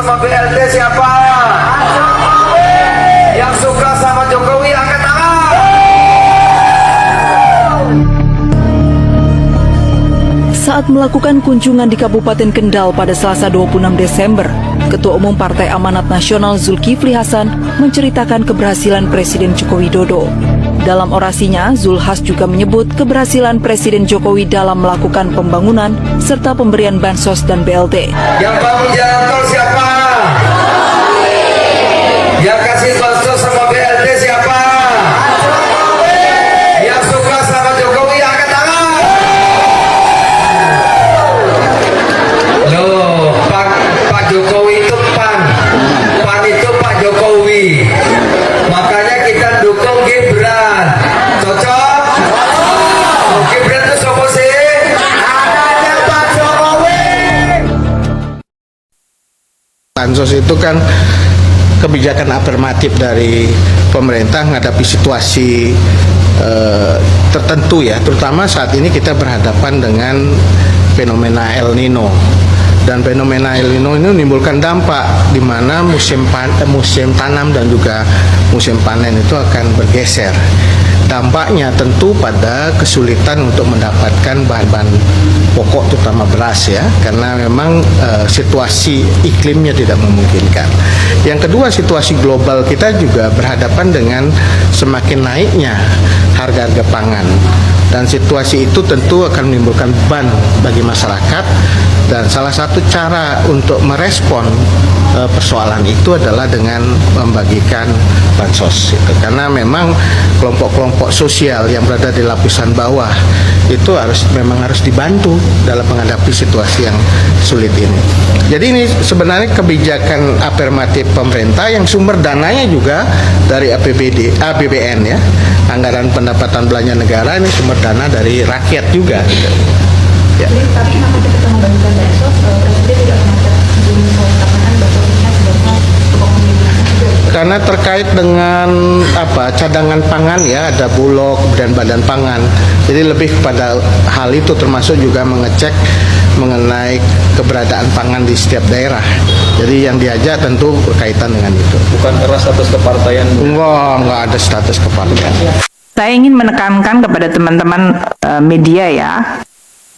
sama BLT siapa? Yang suka sama Jokowi angkat tangan. Saat melakukan kunjungan di Kabupaten Kendal pada Selasa 26 Desember, Ketua Umum Partai Amanat Nasional Zulkifli Hasan menceritakan keberhasilan Presiden Joko Widodo. Dalam orasinya, Zulhas juga menyebut keberhasilan Presiden Jokowi dalam melakukan pembangunan serta pemberian bansos dan BLT. Yang bangun jalan tol siapa? Yang kasih bansos sama BLT siapa? Yang suka sama Jokowi angkat tangan. Loh, Pak Jokowi itu pan itu Pak Jokowi. Makanya kita dukung Gibran. Cocok? Gibran itu siapa sih? Anaknya Pak Jokowi. Bansos itu kan kebijakan afirmatif dari pemerintah menghadapi situasi tertentu ya, terutama saat ini kita berhadapan dengan fenomena El Nino. Dan fenomena El Nino ini menimbulkan dampak di mana musim tanam dan juga musim panen itu akan bergeser. Dampaknya tentu pada kesulitan untuk mendapatkan bahan-bahan pokok terutama beras ya, karena memang situasi iklimnya tidak memungkinkan. Yang kedua, situasi global kita juga berhadapan dengan semakin naiknya harga-harga pangan. Dan situasi itu tentu akan menimbulkan beban bagi masyarakat, dan salah satu cara untuk merespon persoalan itu adalah dengan membagikan bansos gitu. Karena memang kelompok-kelompok sosial yang berada di lapisan bawah itu memang harus dibantu dalam menghadapi situasi yang sulit ini. Jadi ini sebenarnya kebijakan afirmatif pemerintah yang sumber dananya juga dari APBN ya, anggaran pendapatan belanja negara, ini sumber dana dari rakyat juga gitu. Ya. Jadi, tapi kenapa kita membagikan bansos? Presiden tidak mengajak keamanan bansosnya sebenarnya untuk karena terkait dengan cadangan pangan ya, ada Bulog dan Badan Pangan. Jadi lebih kepada hal itu, termasuk juga mengecek mengenai keberadaan pangan di setiap daerah. Jadi yang diajak tentu berkaitan dengan itu. Bukan karena status kepartaian. Enggak ada status kepartaian. Saya ingin menekankan kepada teman-teman media ya,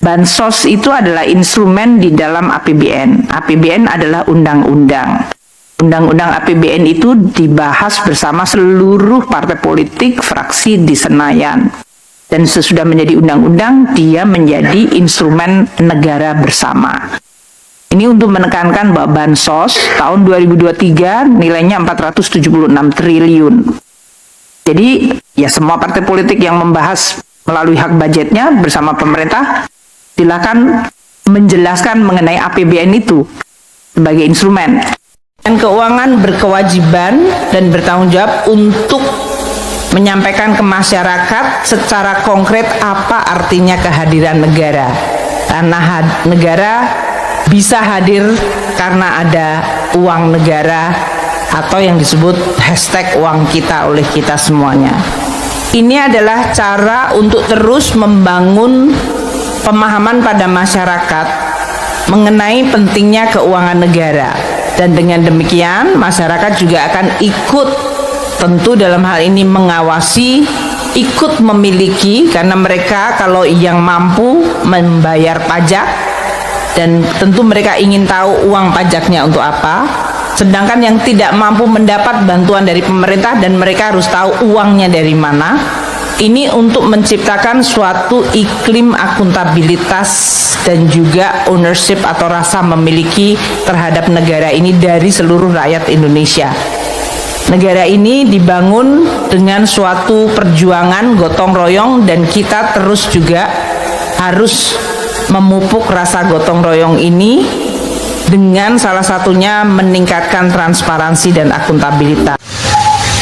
bansos itu adalah instrumen di dalam APBN. APBN adalah undang-undang. Undang-undang APBN itu dibahas bersama seluruh partai politik, fraksi di Senayan. Dan sesudah menjadi undang-undang, dia menjadi instrumen negara bersama. Ini untuk menekankan bahwa bansos tahun 2023 nilainya 476 triliun. Jadi ya semua partai politik yang membahas melalui hak budgetnya bersama pemerintah, silakan menjelaskan mengenai APBN itu sebagai instrumen. Dan keuangan berkewajiban dan bertanggung jawab untuk menyampaikan ke masyarakat secara konkret apa artinya kehadiran negara. Karena negara bisa hadir karena ada uang negara atau yang disebut hashtag uang kita oleh kita semuanya. Ini adalah cara untuk terus membangun pemahaman pada masyarakat mengenai pentingnya keuangan negara. Dan dengan demikian masyarakat juga akan ikut tentu dalam hal ini mengawasi, ikut memiliki, karena mereka kalau yang mampu membayar pajak dan tentu mereka ingin tahu uang pajaknya untuk apa, sedangkan yang tidak mampu mendapat bantuan dari pemerintah dan mereka harus tahu uangnya dari mana. Ini untuk menciptakan suatu iklim akuntabilitas dan juga ownership atau rasa memiliki terhadap negara ini dari seluruh rakyat Indonesia. Negara ini dibangun dengan suatu perjuangan gotong royong, dan kita terus juga harus memupuk rasa gotong royong ini dengan salah satunya meningkatkan transparansi dan akuntabilitas.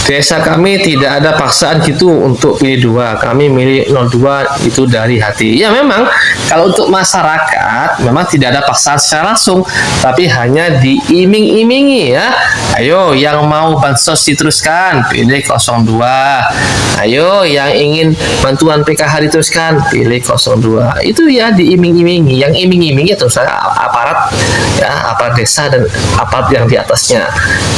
Desa kami tidak ada paksaan gitu untuk pilih 2. Kami milih 02 itu dari hati. Ya memang kalau untuk masyarakat memang tidak ada paksaan secara langsung, tapi hanya diiming-imingi ya. Ayo yang mau bansos diteruskan, pilih 02. Ayo yang ingin bantuan PKH diteruskan, pilih 02. Itu ya diiming-imingi. Yang iming-imingi terus aparat aparat ya, aparat desa dan aparat yang di atasnya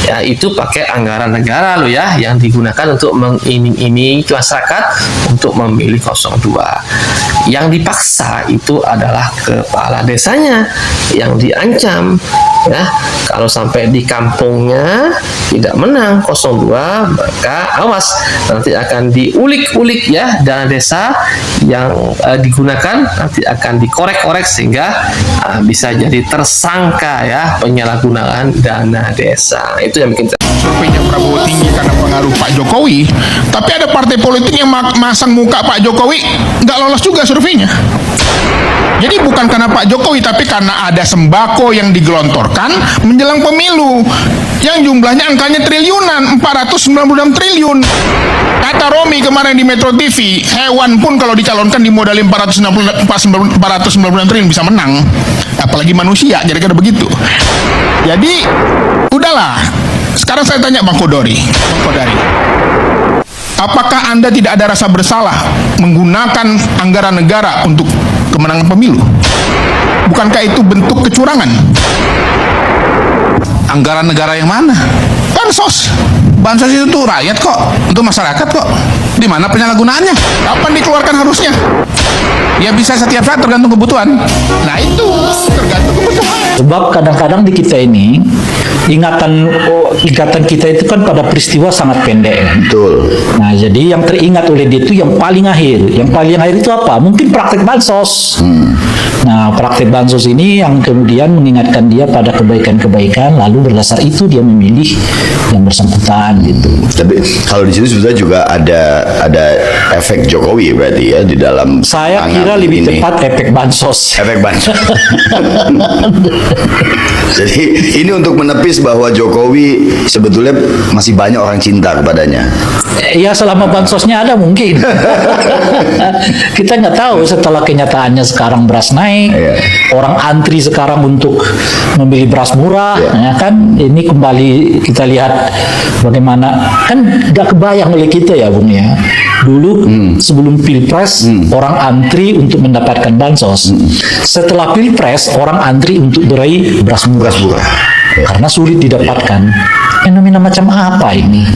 ya, itu pakai anggaran negara loh ya, yang digunakan untuk mengiming-imingi masyarakat untuk memilih 02. Yang dipaksa itu adalah kepala desanya yang diancam ya, kalau sampai di kampungnya tidak menang 02, maka awas nanti akan diulik-ulik ya, dana desa yang digunakan nanti akan dikorek-korek sehingga bisa jadi tersangka ya, penyalahgunaan dana desa. Itu yang bikin surveinya Prabowo tinggi karena pengaruh Pak Jokowi, tapi ada partai politik yang masang muka Pak Jokowi nggak lolos juga surveinya. Jadi bukan karena Pak Jokowi, tapi karena ada sembako yang digelontorkan menjelang pemilu yang jumlahnya angkanya triliunan, 496 triliun. Kata Romi kemarin di Metro TV, hewan pun kalau dicalonkan dimodalin 496 triliun bisa menang, apalagi manusia, kira-kira begitu. Jadi udahlah. Sekarang saya tanya Bang Kodari, apakah Anda tidak ada rasa bersalah menggunakan anggaran negara untuk kemenangan pemilu? Bukankah itu bentuk kecurangan? Anggaran negara yang mana? Bansos. Bansos itu tuh rakyat kok, untuk masyarakat kok. Di mana penyalahgunaannya? Kapan dikeluarkan harusnya? Ya bisa setiap saat tergantung kebutuhan. Nah itu tergantung kebutuhan. Sebab kadang-kadang di kita ini ingatan kita itu kan pada peristiwa sangat pendek kan? Betul. Nah jadi yang teringat oleh dia itu yang paling akhir. Yang paling akhir itu apa? Mungkin praktek bansos. Nah praktek bansos ini yang kemudian mengingatkan dia pada kebaikan-kebaikan, lalu berdasar itu dia memilih yang bersangkutan gitu. Tapi kalau di situ sebetulnya juga ada efek Jokowi berarti ya di dalam. Saya kira lebih tepat efek bansos. Efek bansos. Jadi ini untuk menepis bahwa Jokowi sebetulnya masih banyak orang cinta kepadanya. Ya selama bansosnya ada mungkin. Kita nggak tahu setelah kenyataannya sekarang beras naik, orang antri sekarang untuk membeli beras murah, ya kan? Ini kembali kita lihat bagaimana, kan nggak kebayang oleh kita ya Bung ya. Dulu sebelum Pilpres orang antri untuk mendapatkan bansos. Setelah Pilpres orang antri untuk beraih beras murah. Karena sulit didapatkan. Fenomena macam apa ini?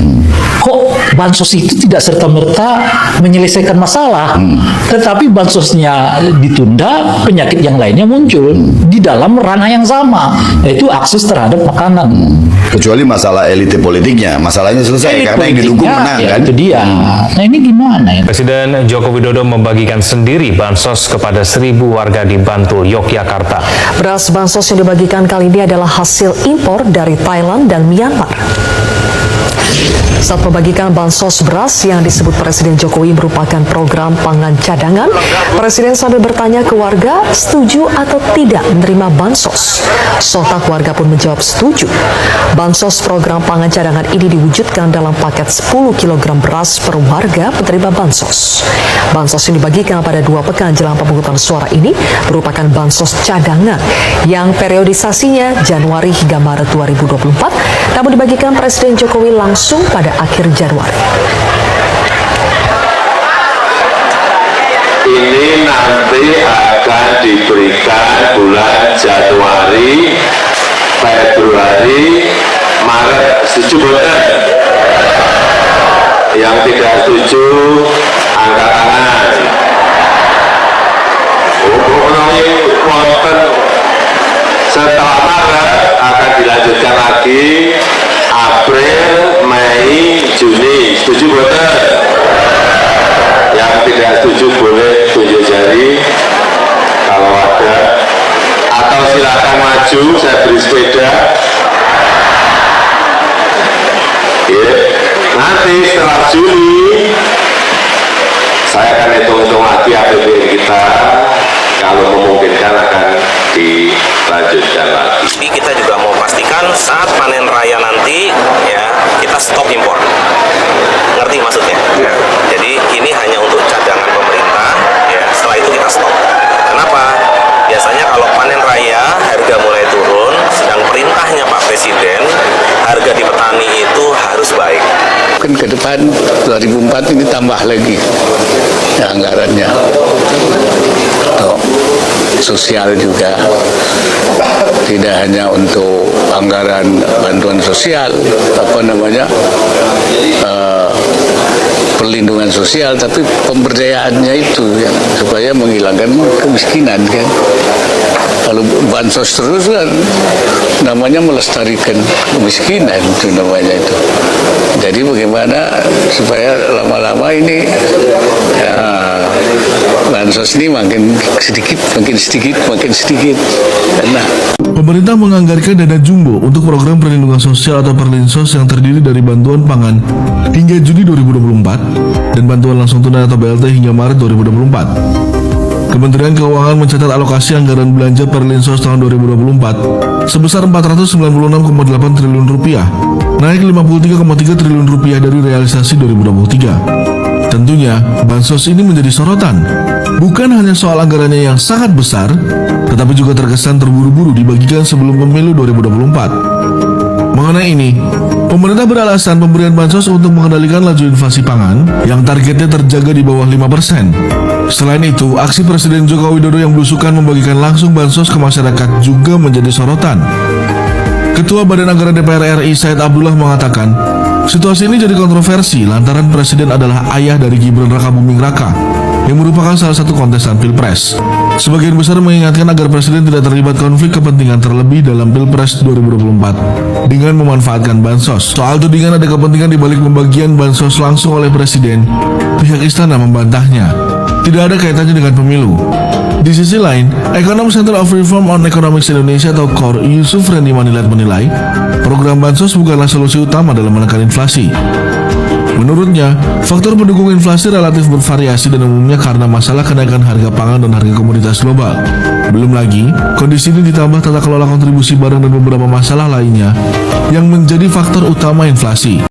Kok bansos itu tidak serta-merta menyelesaikan masalah, tetapi bansosnya ditunda, penyakit yang lainnya muncul di dalam ranah yang sama, yaitu akses terhadap makanan. Kecuali masalah elite politiknya, masalahnya selesai karena yang didukung menang ya, kan? Itu dia. Nah ini gimana ya? Presiden Joko Widodo membagikan sendiri bansos kepada 1.000 warga di Bantul, Yogyakarta. Beras bansos yang dibagikan kali ini adalah hasil impor dari Thailand dan Myanmar. Saat membagikan bansos beras yang disebut Presiden Jokowi merupakan program pangan cadangan, Presiden sambil bertanya ke warga setuju atau tidak menerima bansos. Sontak warga pun menjawab setuju. Bansos program pangan cadangan ini diwujudkan dalam paket 10 kg beras per warga penerima bansos. Bansos yang dibagikan pada 2 pekan jelang pemungutan suara ini merupakan bansos cadangan yang periodisasinya Januari hingga Maret 2024, namun dibagikan Presiden Jokowi langsung pada akhir Januari. Ini nanti akan diberikan bulan Januari, Februari, Maret. Setuju bukan? Yang tidak setuju angkat tangan. Setelah Maret akan dilanjutkan lagi April, Mei, Juni. Setuju bukan? Yang tidak setuju boleh tunjuk jari kalau ada, atau silakan maju, saya beri sepeda. Nanti setelah Juni saya akan hitung-hitung lagi APBN kita, kalau memungkinkan akan dilanjutkan lagi. Kita juga mau pastikan saat panen raya nanti ya kita stop impor. Ngerti maksudnya? Ya. Jadi ini hanya untuk cadangan pemerintah ya, setelah itu kita stop. Kenapa? Biasanya kalau panen raya harga mulai turun, sedang perintahnya Pak Presiden harga di petani itu harus baik. Mungkin ke depan 2004 ini tambah lagi ya, anggarannya. sosial juga, tidak hanya untuk anggaran bantuan sosial, perlindungan sosial, tapi pemberdayaannya itu ya, supaya menghilangkan kemiskinan kan. Kalau bansos terus kan namanya melestarikan kemiskinan, itu namanya itu. Jadi bagaimana supaya lama-lama ini ya, bansos ini makin sedikit. Karena pemerintah menganggarkan dana jumbo untuk program perlindungan sosial atau Perlinsos yang terdiri dari bantuan pangan hingga Juni 2024 dan bantuan langsung tunai atau BLT hingga Maret 2024. Kementerian Keuangan mencatat alokasi anggaran belanja Perlinsos tahun 2024 sebesar 496,8 triliun rupiah, naik 53,3 triliun rupiah dari realisasi 2023. Tentunya, bansos ini menjadi sorotan, bukan hanya soal anggarannya yang sangat besar, tetapi juga terkesan terburu-buru dibagikan sebelum pemilu 2024. Mengenai ini, pemerintah beralasan pemberian bansos untuk mengendalikan laju inflasi pangan yang targetnya terjaga di bawah 5%. Selain itu, aksi Presiden Joko Widodo yang belusukan membagikan langsung bansos ke masyarakat juga menjadi sorotan. Ketua Badan Anggaran DPR RI Said Abdullah mengatakan, situasi ini jadi kontroversi lantaran Presiden adalah ayah dari Gibran Rakabuming Raka yang merupakan salah satu kontestan Pilpres. Sebagian besar mengingatkan agar Presiden tidak terlibat konflik kepentingan terlebih dalam Pilpres 2024 dengan memanfaatkan bansos. Soal tudingan ada kepentingan di balik pembagian bansos langsung oleh Presiden, pihak istana membantahnya. Tidak ada kaitannya dengan pemilu. Di sisi lain, Ekonom Center of Reform on Economics Indonesia atau KOR Yusuf Randy Manilat menilai, program bansos bukanlah solusi utama dalam menekan inflasi. Menurutnya, faktor pendukung inflasi relatif bervariasi dan umumnya karena masalah kenaikan harga pangan dan harga komoditas global. Belum lagi, kondisi ini ditambah tata kelola kontribusi barang dan beberapa masalah lainnya yang menjadi faktor utama inflasi.